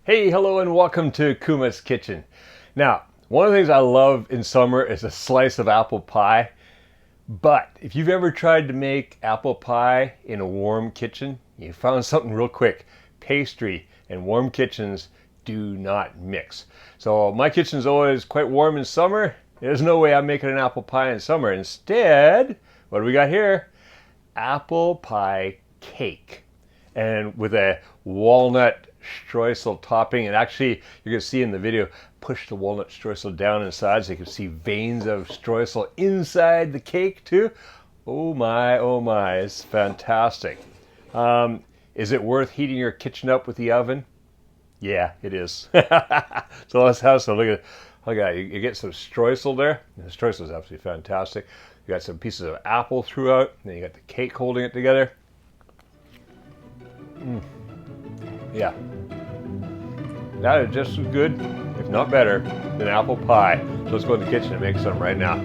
Hey, hello, and welcome to Kuma's Kitchen. Now, one of the things I love in summer is a slice of apple pie. But if you've ever tried to make apple pie in a warm kitchen, you found something real quick. Pastry and warm kitchens do not mix. So my kitchen's always quite warm in summer. There's no way I'm making an apple pie in summer. Instead, what do we got here? Apple pie cake. And with a walnut streusel topping, and actually you're going to see in the video, push the walnut streusel down inside so you can see veins of streusel inside the cake too. Oh my, it's fantastic. Is it worth heating your kitchen up with the oven? Yeah, it is. So let's have some. Look at that. You get some streusel there. The streusel is absolutely fantastic. You got some pieces of apple throughout, and then you got the cake holding it together. Yeah, that is just as good, if not better, than apple pie. So let's go in the kitchen and make some right now.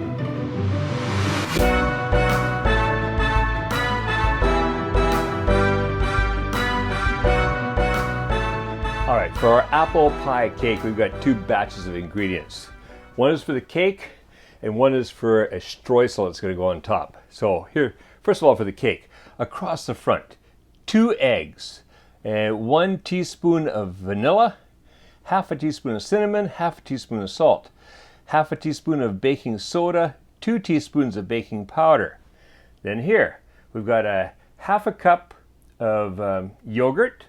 All right, for our apple pie cake, we've got two batches of ingredients. One is for the cake, and one is for a streusel that's going to go on top. So here, first of all, for the cake, across the front, 2 eggs, and 1 teaspoon of vanilla, half a teaspoon of cinnamon, half a teaspoon of salt, half a teaspoon of baking soda, 2 teaspoons of baking powder. Then here, we've got a half a cup of yogurt.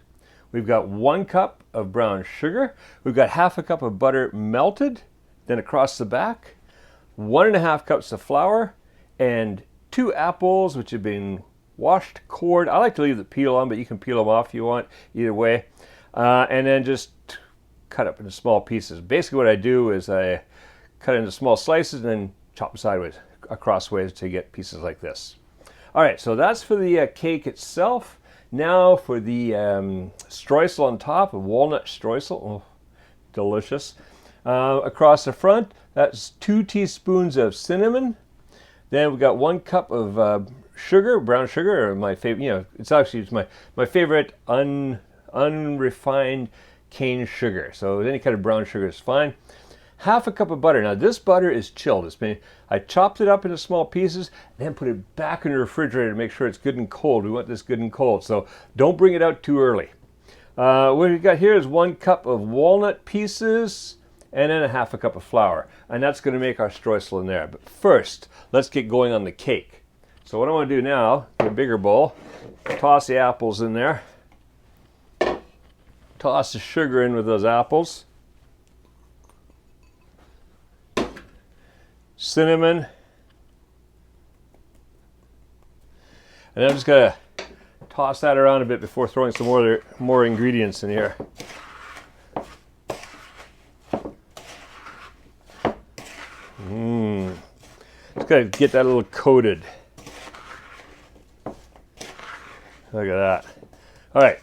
We've got 1 cup of brown sugar. We've got half a cup of butter melted. Then across the back, 1.5 cups of flour, and 2 apples, which have been washed, cored. I like to leave the peel on, but you can peel them off if you want, either way. And then just cut up into small pieces. Basically what I do is I cut into small slices and then chop them sideways, crossways to get pieces like this. All right, so that's for the cake itself. Now for the streusel on top, a walnut streusel. Oh, delicious. Across the front, that's 2 teaspoons of cinnamon. Then we've got 1 cup of sugar, brown sugar, or my favorite, it's my favorite unrefined cane sugar. So any kind of brown sugar is fine. Half a cup of butter. Now this butter is chilled. I chopped it up into small pieces, then put it back in the refrigerator to make sure it's good and cold. We want this good and cold, so don't bring it out too early. What we've got here is 1 cup of walnut pieces, and then a half a cup of flour. And that's going to make our streusel in there. But first, let's get going on the cake. So what I want to do now, in a bigger bowl, toss the apples in there. Toss the sugar in with those apples. Cinnamon. And I'm just going to toss that around a bit before throwing some more ingredients in here. Just got to get that a little coated. Look at that. All right,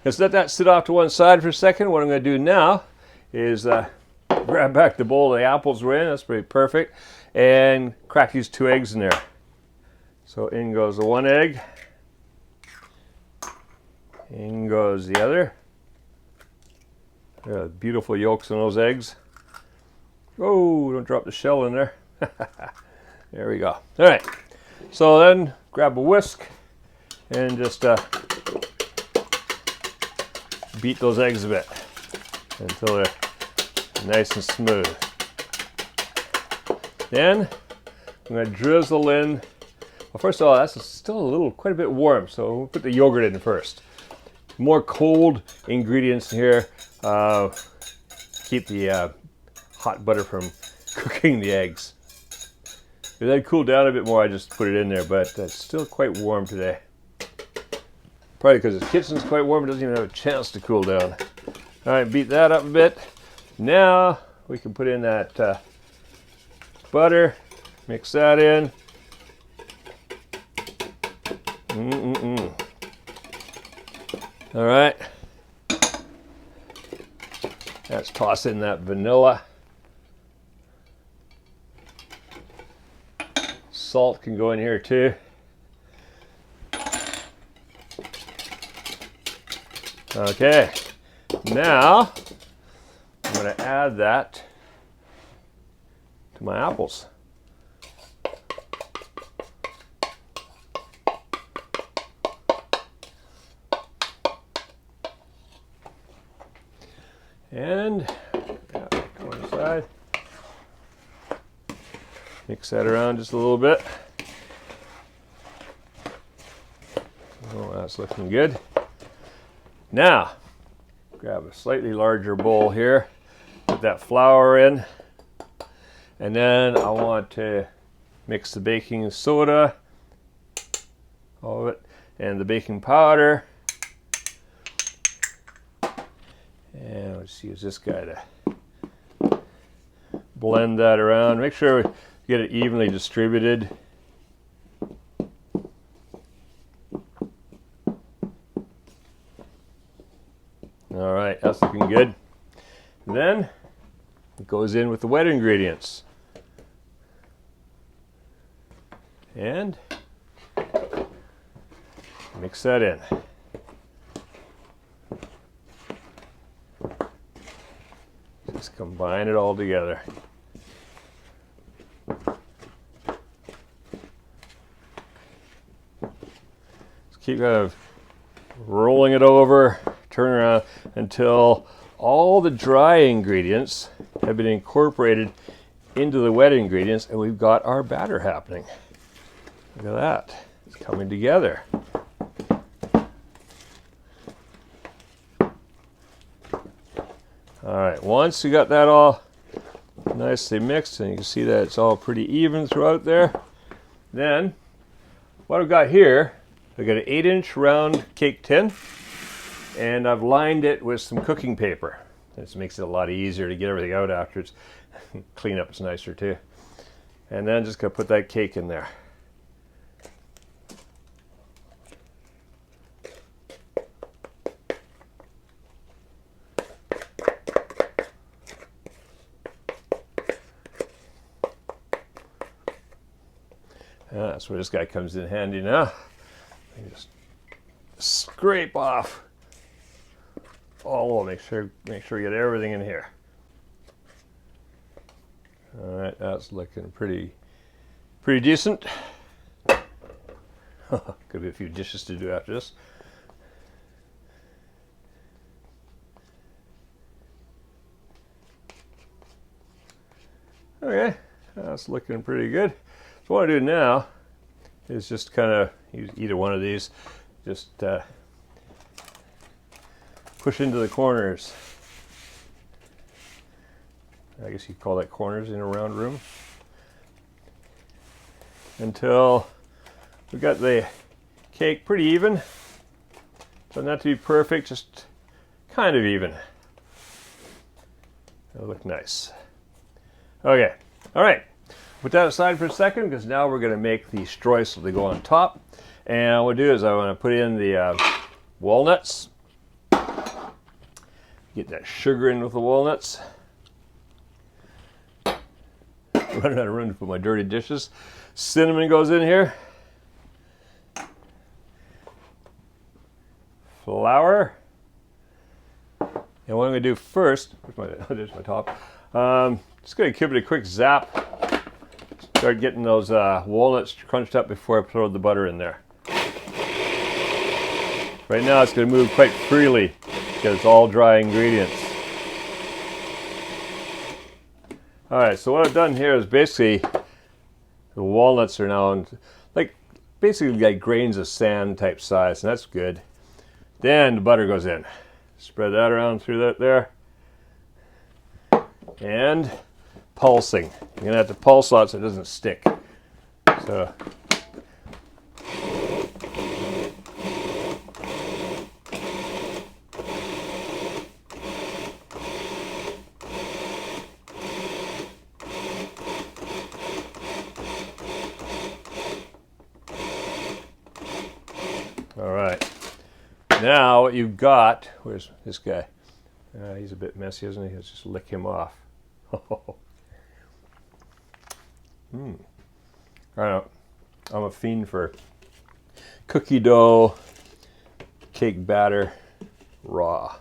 let's let that sit off to one side for a second. What I'm going to do now is grab back the bowl the apples were in. That's pretty perfect. And crack these 2 eggs in there. So in goes the 1 egg. In goes the other. Beautiful yolks in those eggs. Oh, don't drop the shell in there. There we go. All right, so then grab a whisk and just beat those eggs a bit until they're nice and smooth. Then I'm going to drizzle in. Well, first of all, that's still quite a bit warm, so we'll put the yogurt in first. More cold ingredients here. Keep the hot butter from cooking the eggs. If that cooled down a bit more, I just put it in there, but it's still quite warm today. Probably because the kitchen's quite warm, it doesn't even have a chance to cool down. All right, beat that up a bit. Now we can put in that butter, mix that in. All right. Let's toss in that vanilla. Salt can go in here too. Okay, Now, I'm going to add that to my apples. And one side. Mix that around just a little bit. Oh, that's looking good. Now, grab a slightly larger bowl here, put that flour in, and then I want to mix the baking soda, all of it, and the baking powder. And let's use this guy to blend that around. Make sure we get it evenly distributed. All right, that's looking good. And then it goes in with the wet ingredients. And mix that in. Just combine it all together. Just keep kind of rolling it over, turn around until all the dry ingredients have been incorporated into the wet ingredients, and we've got our batter happening. Look at that. It's coming together. All right, once you got that all nicely mixed, and you can see that it's all pretty even throughout there, then what I've got here, I've got an 8-inch round cake tin, and I've lined it with some cooking paper. This makes it a lot easier to get everything out afterwards. Clean up is nicer too. And then just gonna put that cake in there. That's where this guy comes in handy now. You just scrape off all of it. Make sure you get everything in here. All right, that's looking pretty decent. Could be a few dishes to do after this. Okay, that's looking pretty good. So what I do now is just kind of use either one of these, just push into the corners. I guess you call that corners in a round room. Until we got the cake pretty even. So not to be perfect, just kind of even. It'll look nice. Okay, all right. Put that aside for a second, because now we're going to make the streusel to go on top. And what I'll do is I want to put in the walnuts. Get that sugar in with the walnuts. Running out of room to put my dirty dishes. Cinnamon goes in here. Flour. And what I'm going to do first, there's my top. Just going to give it a quick zap. Start getting those walnuts crunched up before I throw the butter in there. Right now it's going to move quite freely because it's all dry ingredients. Alright, so what I've done here is basically the walnuts are now basically like grains of sand type size, and that's good. Then the butter goes in. Spread that around through that there. And pulsing. You're going to have to pulse a lot so it doesn't stick. So all right. Now what you've got, where's this guy? He's a bit messy, isn't he? Let's just lick him off. I don't know. I'm a fiend for cookie dough, cake batter, raw.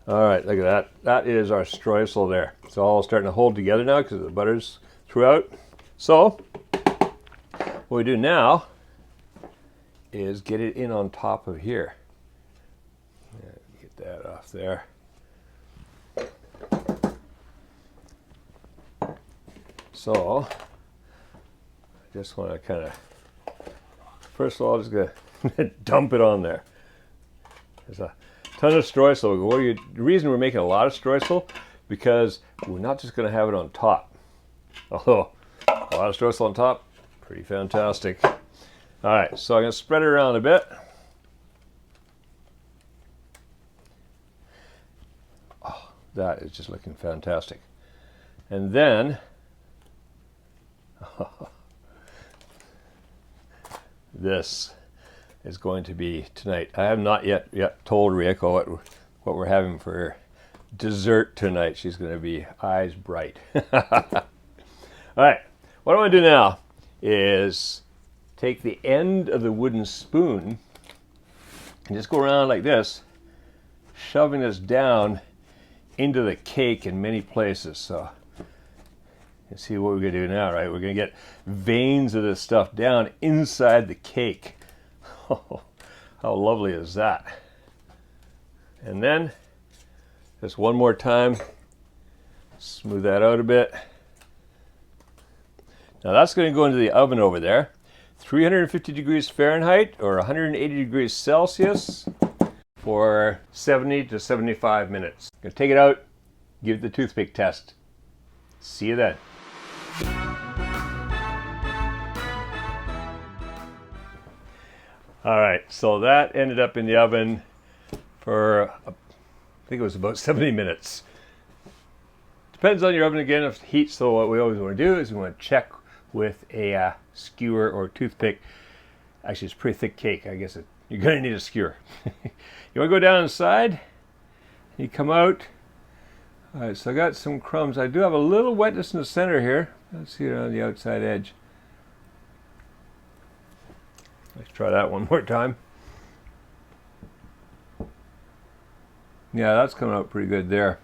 All right, look at that. That is our streusel there. It's all starting to hold together now because the butter's throughout. So what we do now is get it in on top of here. Get that off there. So I just want to kind of, first of all, I'm just going to dump it on there. There's a ton of streusel. The reason we're making a lot of streusel, because we're not just going to have it on top. Although a lot of streusel on top, pretty fantastic. All right, so I'm going to spread it around a bit. Oh, that is just looking fantastic. And then this is going to be tonight. I have not yet told Rieko what we're having for dessert tonight. She's going to be eyes bright. All right, what I want to do now is take the end of the wooden spoon and just go around like this, shoving this down into the cake in many places. So you see what we're going to do now, right? We're going to get veins of this stuff down inside the cake. Oh, how lovely is that? And then just one more time, smooth that out a bit. Now that's going to go into the oven over there, 350 degrees Fahrenheit or 180 degrees Celsius for 70 to 75 minutes. I'm going to take it out, give it the toothpick test. See you then. All right, so that ended up in the oven for, I think it was about 70 minutes. Depends on your oven again if it heats, so what we always want to do is we want to check with a skewer or toothpick. Actually, it's a pretty thick cake. I guess you're going to need a skewer. You want to go down inside, you come out. All right, so I got some crumbs. I do have a little wetness in the center here. Let's see it on the outside edge. Let's try that one more time. Yeah, that's coming out pretty good there.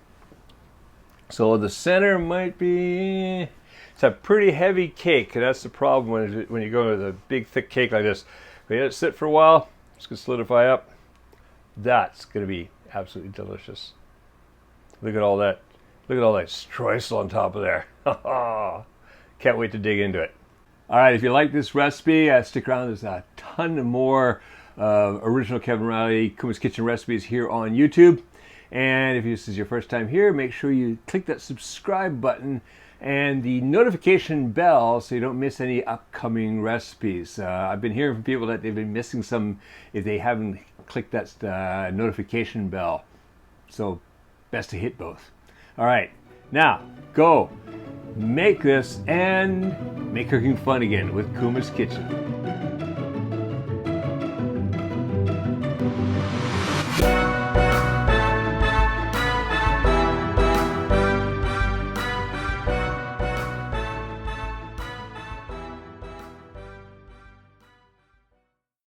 So the center might be, it's a pretty heavy cake, and that's the problem when you go with a big thick cake like this. When you let it sit for a while, it's going to solidify up. That's going to be absolutely delicious. Look at all that. Look at all that streusel on top of there. Can't wait to dig into it. All right, if you like this recipe, stick around. There's a ton more original Kevin Riley Kuma's Kitchen recipes here on YouTube. And if this is your first time here, make sure you click that subscribe button and the notification bell so you don't miss any upcoming recipes. I've been hearing from people that they've been missing some if they haven't clicked that notification bell. So best to hit both. All right, now go make this and make cooking fun again with Kuma's Kitchen.